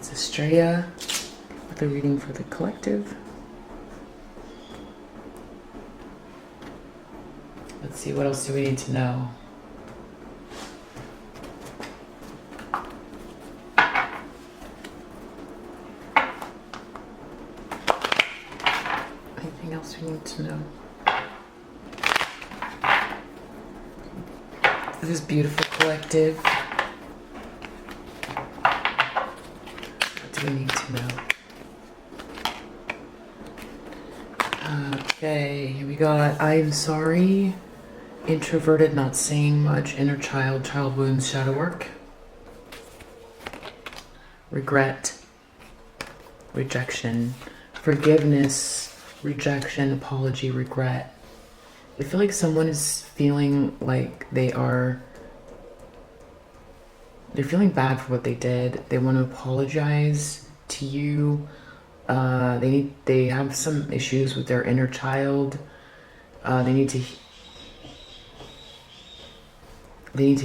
It's Estrella with a reading for the collective. Let's see, what else do we need to know? Anything else we need to know? This is beautiful collective. What do we need to know? Okay, here we got I'm sorry. Introverted, not saying much. Inner child, child wounds, shadow work. Regret. Rejection. Forgiveness. Rejection. Apology. Regret. I feel like someone is feeling like they're feeling bad for what they did. They want to apologize to you. They have some issues with their inner child. They need to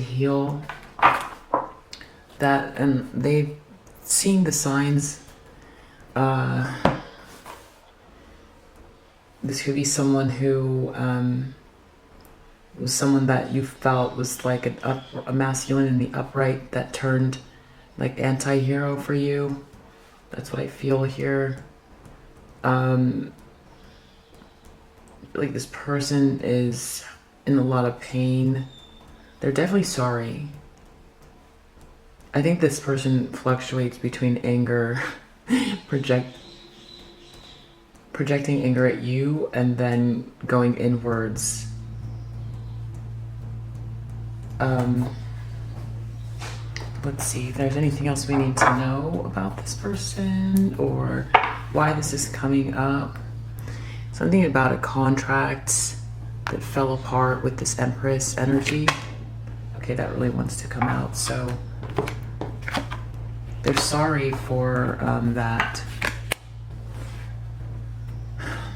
heal that, and they've seen the signs. This could be someone who was someone that you felt was like a masculine in the upright that turned like anti-hero for you. That's what I feel here. Like this person is in a lot of pain. They're definitely sorry. I think this person fluctuates between anger, projecting anger at you, and then going inwards. Let's see if there's anything else we need to know about this person or why this is coming up. Something about a contract that fell apart with this Empress energy. Okay, that really wants to come out. So they're sorry for that.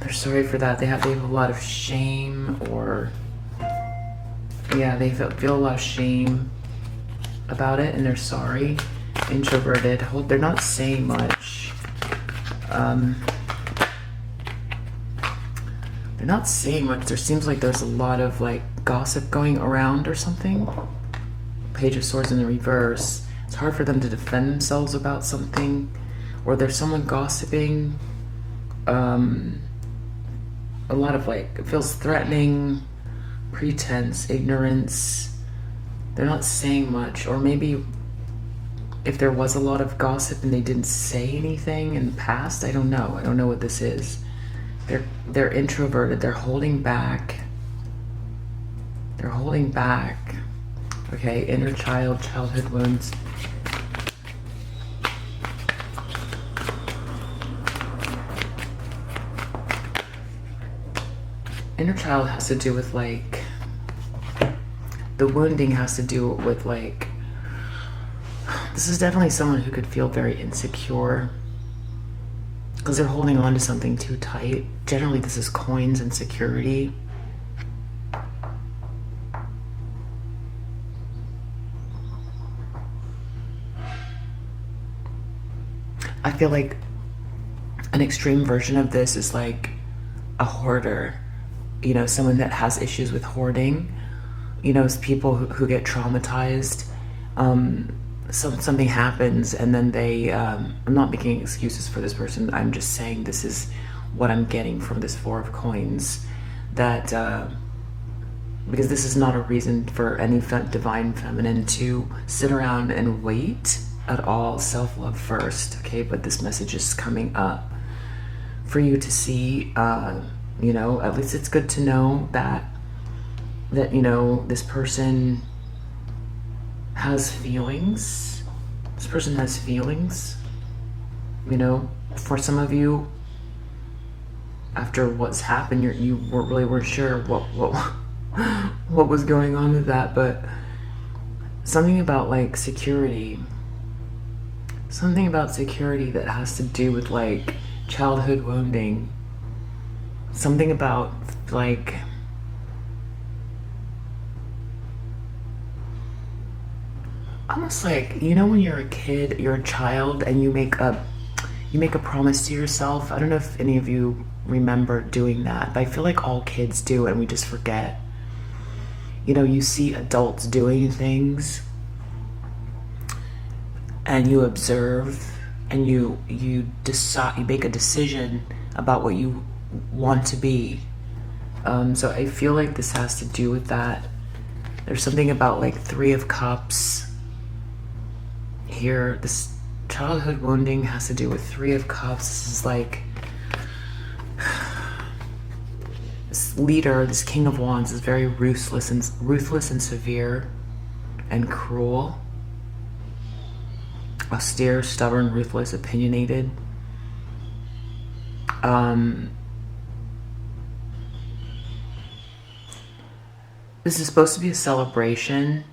They're sorry for that. They have a lot of shame, or yeah, they feel a lot of shame about it, and they're sorry. Introverted. They're not saying much. They're not saying much. There seems like there's a lot of like gossip going around or something. Page of Swords in the reverse. It's hard for them to defend themselves about something, or there's someone gossiping. A lot of like, it feels threatening, pretense, ignorance. They're not saying much, or maybe if there was a lot of gossip and they didn't say anything in the past, I don't know. I don't know what this is. They're introverted. They're holding back. They're holding back. Okay, inner child, childhood wounds. Inner child has to do with like, the wounding has to do with like, this is definitely someone who could feel very insecure because they're holding on to something too tight. Generally, this is coins and security. I feel like an extreme version of this is like a hoarder. You know, someone that has issues with hoarding. You know, it's people who get traumatized. Something happens and then they, I'm not making excuses for this person. I'm just saying this is what I'm getting from this Four of Coins. That, because this is not a reason for any divine feminine to sit around and wait at all. Self-love first, okay? But this message is coming up for you to see. You know, at least it's good to know that you know, this person has feelings. This person has feelings. You know, for some of after what's happened, you weren't sure what was going on with that, but something about like security. Something about security that has to do with like childhood wounding. Something about like almost like, you know, when you're a kid, you're a child, and you make a promise to yourself. I don't know if any of you remember doing that, but I feel like all kids do, and we just forget. You know, you see adults doing things, and you observe, and you decide, you make a decision about what you want to be. So I feel like this has to do with that. There's something about like Three of Cups here. This childhood wounding has to do with Three of Cups. This is like this leader, this King of Wands is very ruthless and severe and cruel. Austere, stubborn, ruthless, opinionated. This is supposed to be a celebration.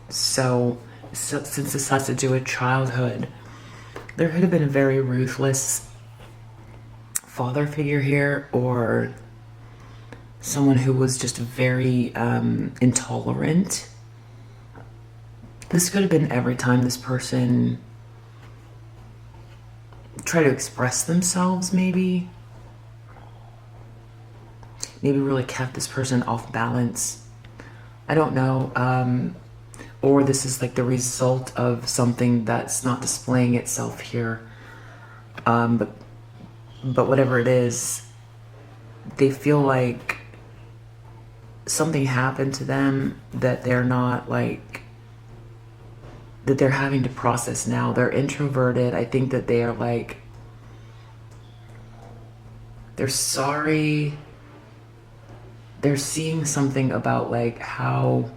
So since this has to do with childhood, there could have been a very ruthless father figure here, or someone who was just very intolerant. This could have been every time this person tried to express themselves, maybe really kept this person off balance. I don't know. Or this is like the result of something that's not displaying itself here. But whatever it is, they feel like something happened to them that they're not like, that they're having to process now. They're introverted. I think that they are like, they're sorry. They're seeing something about like how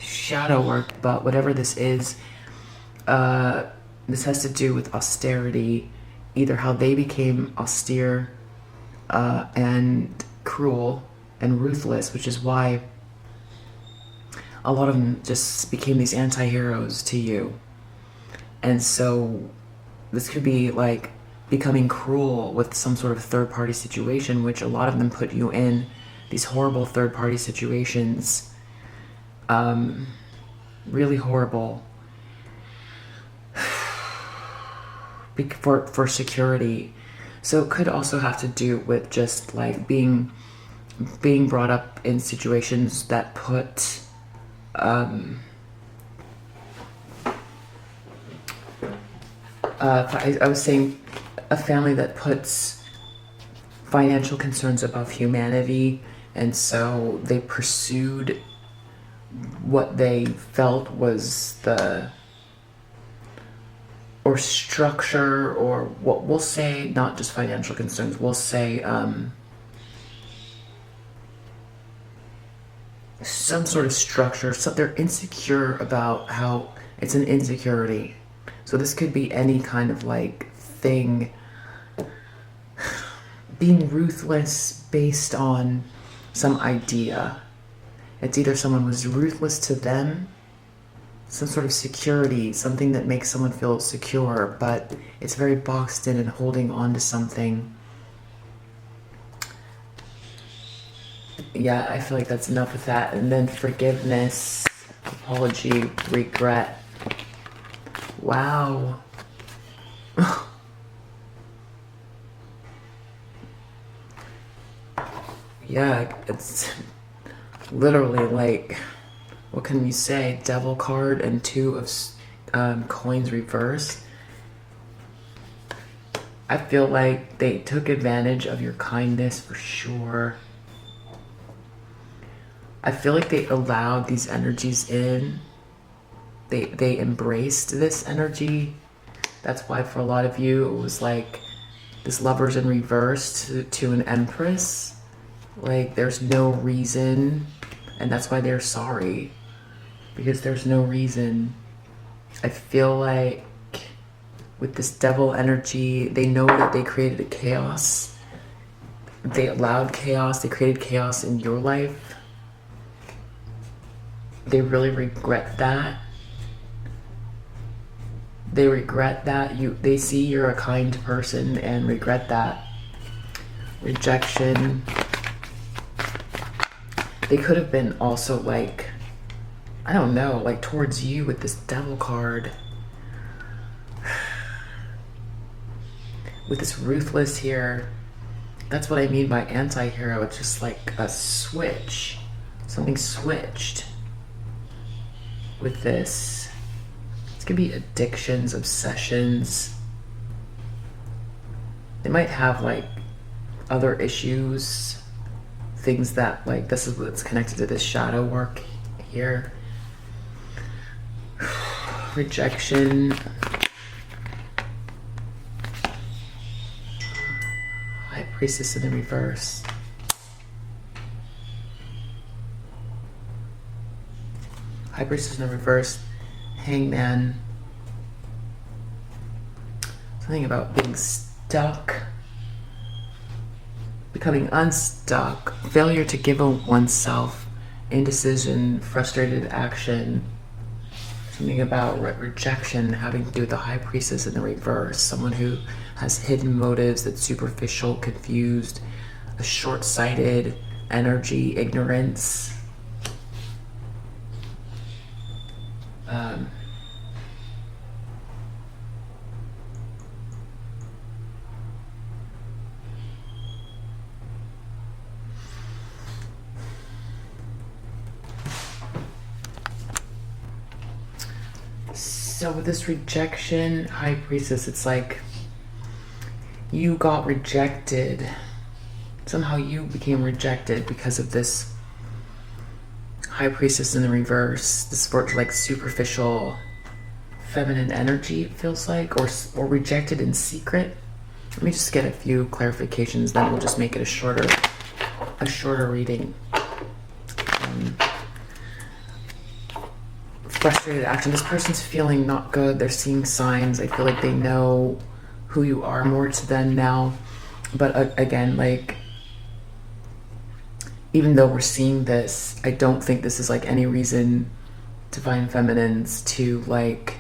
shadow work, but whatever this is, this has to do with austerity, either how they became austere and cruel and ruthless, which is why a lot of them just became these anti-heroes to you. And so this could be like becoming cruel with some sort of third-party situation, which a lot of them put you in these horrible third-party situations. Really horrible. For security. So it could also have to do with just like being brought up in situations that put I was saying a family that puts financial concerns above humanity, and so they pursued what they felt was the or structure, or what we'll say, not just financial concerns, we'll say some sort of structure. So they're insecure about how it's an insecurity. So this could be any kind of like thing, being ruthless based on some idea. It's either someone was ruthless to them, some sort of security, something that makes someone feel secure, but it's very boxed in and holding on to something. Yeah, I feel like that's enough with that. And then forgiveness, apology, regret. Wow. Yeah, it's literally like, what can we say? Devil card and two of coins reversed. I feel like they took advantage of your kindness for sure. I feel like they allowed these energies in. They embraced this energy. That's why for a lot of you it was like this Lover's in reverse to an Empress. Like there's no reason, and that's why they're sorry, because there's no reason. I feel like with this devil energy, they know that they created a chaos. They allowed chaos. They created chaos in your life. They really regret that. They regret that. They see you're a kind person and regret that. Rejection. They could have been also like, I don't know, like towards you with this devil card. With this ruthless here. That's what I mean by anti-hero. It's just like a switch. Something switched with this. It's gonna be addictions, obsessions. They might have like other issues, things that like, this is what's connected to this shadow work here. Rejection. High Priestess in the reverse. High Priestess in the reverse. Hangman. Something about being stuck. Becoming unstuck. Failure to give of oneself. Indecision. Frustrated action. Something about rejection having to do with the High Priestess in the reverse. Someone who has hidden motives, that's superficial, confused, a short-sighted energy, ignorance. So with this rejection, High Priestess, it's like you got rejected. Somehow you became rejected because of this High Priestess in the reverse. This like superficial feminine energy, it feels like, or rejected in secret. Let me just get a few clarifications, then we'll just make it a shorter reading. Frustrated action. This person's feeling not good. They're seeing signs. I feel like they know who you are more to them now. But again, like, even though we're seeing this, I don't think this is like any reason, Divine Feminines, to like,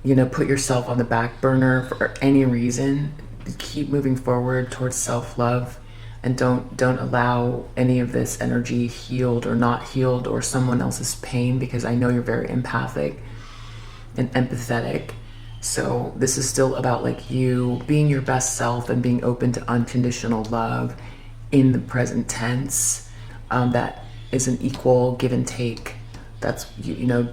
you know, put yourself on the back burner for any reason. Keep moving forward towards self-love. And don't allow any of this energy, healed or not healed, or someone else's pain, because I know you're very empathic and empathetic. So this is still about like you being your best self and being open to unconditional love in the present tense. That is an equal give and take. That's, you know,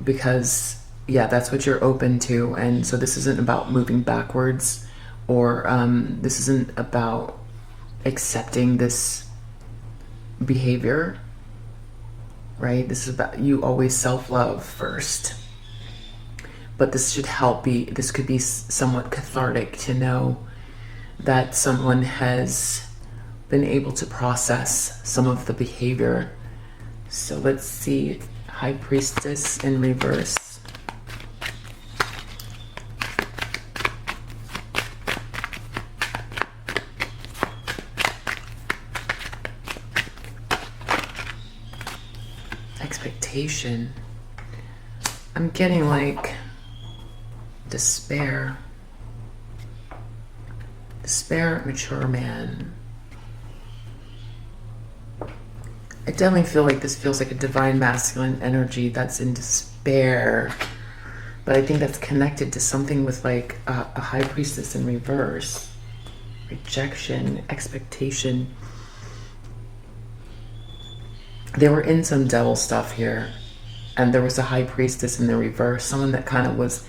because yeah, that's what you're open to. And so this isn't about moving backwards, or this isn't about accepting this behavior, right? This is about you always self-love first. But this should help this could be somewhat cathartic to know that someone has been able to process some of the behavior. So let's see, High Priestess in reverse. Expectation. I'm getting like despair. Despair, mature man. I definitely feel like this feels like a divine masculine energy that's in despair. But I think that's connected to something with like a High Priestess in reverse. Rejection, expectation. They were in some devil stuff here, and there was a High Priestess in the reverse, someone that kind of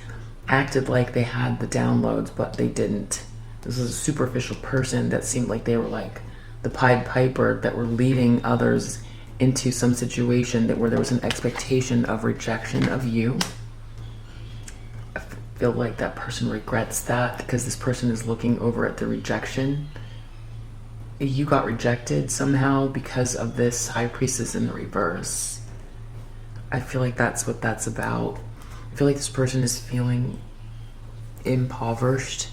acted like they had the downloads, but they didn't. This was a superficial person that seemed like they were like the Pied Piper, that were leading others into some situation where there was an expectation of rejection of you. I feel like that person regrets that, because this person is looking over at the rejection. You got rejected somehow because of this High Priestess in the reverse. I feel like that's what that's about. I feel like this person is feeling impoverished.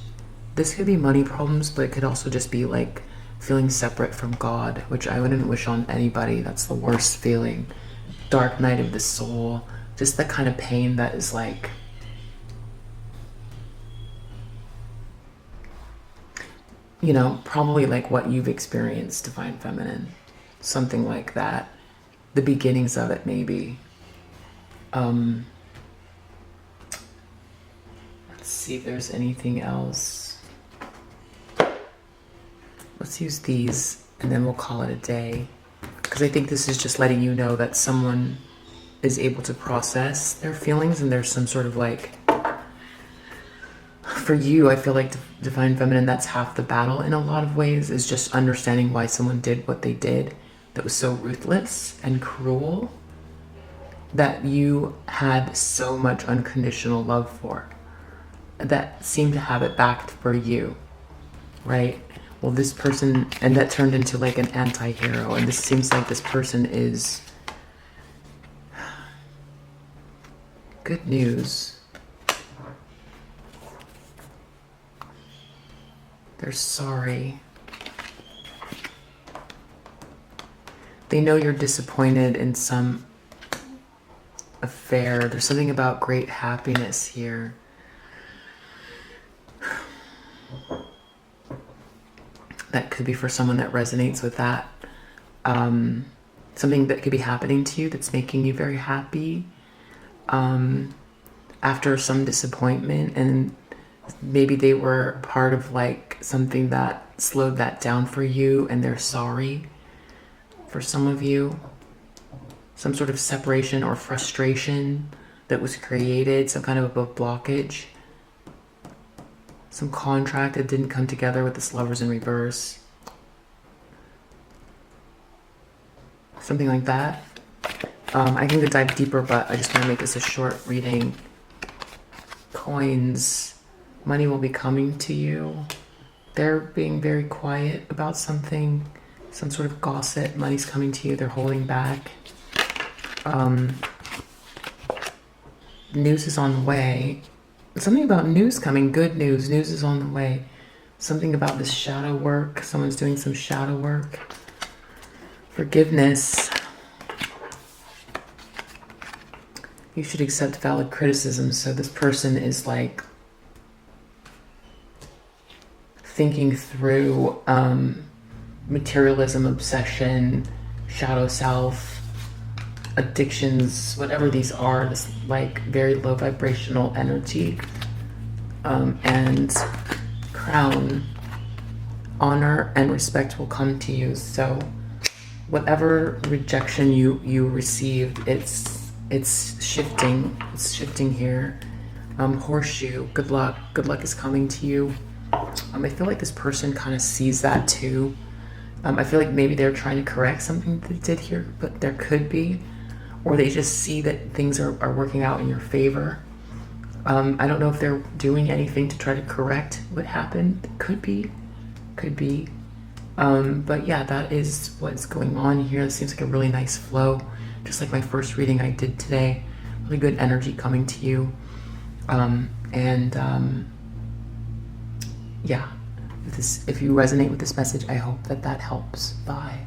This could be money problems, but it could also just be like feeling separate from God, which I wouldn't wish on anybody. That's the worst feeling. Dark night of the soul. Just that kind of pain that is like you know, probably like what you've experienced, divine feminine, something like that. The beginnings of it, maybe. Let's see if there's anything else. Let's use these and then we'll call it a day. Because I think this is just letting you know that someone is able to process their feelings, and there's some sort of like, for you, I feel like divine feminine, that's half the battle in a lot of ways, is just understanding why someone did what they did that was so ruthless and cruel, that you had so much unconditional love for, that seemed to have it backed for you, right? Well, this person, and that turned into like an anti-hero, and this seems like this person is good news. They're sorry. They know you're disappointed in some affair. There's something about great happiness here. That could be for someone that resonates with that. Something that could be happening to you that's making you very happy after some disappointment, and maybe they were part of like something that slowed that down for you, and they're sorry. For some of you, some sort of separation or frustration that was created, some kind of a blockage, some contract that didn't come together with this Lovers in reverse, something like that. I can go dive deeper, but I just want to make this a short reading. Coins. Money will be coming to you. They're being very quiet about something, some sort of gossip. Money's coming to you. They're holding back. News is on the way. Something about news coming. Good news. News is on the way. Something about this shadow work. Someone's doing some shadow work. Forgiveness. You should accept valid criticism. So this person is like thinking through materialism, obsession, shadow self, addictions, whatever these are, this like very low vibrational energy. And crown, honor and respect will come to you. So whatever rejection you received, it's shifting here. Horseshoe, good luck is coming to you. I feel like this person kind of sees that too. I feel like maybe they're trying to correct something they did here, but there could be, or they just see that things are working out in your favor. I don't know if they're doing anything to try to correct what happened. Could be. But yeah, that is what's going on here. It seems like a really nice flow, just like my first reading I did today. Really good energy coming to you. Yeah, if you resonate with this message, I hope that helps. Bye.